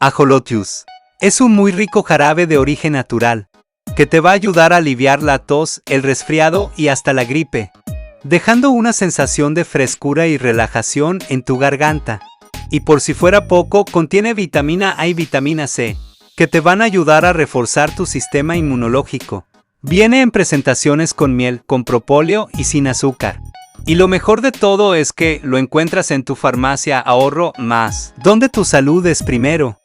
Ajolotius. Es un muy rico jarabe de origen natural, que te va a ayudar a aliviar la tos, el resfriado y hasta la gripe, dejando una sensación de frescura y relajación en tu garganta. Y por si fuera poco, contiene vitamina A y vitamina C, que te van a ayudar a reforzar tu sistema inmunológico. Viene en presentaciones con miel, con propóleo y sin azúcar. Y lo mejor de todo es que lo encuentras en tu farmacia Ahorro Más, donde tu salud es primero.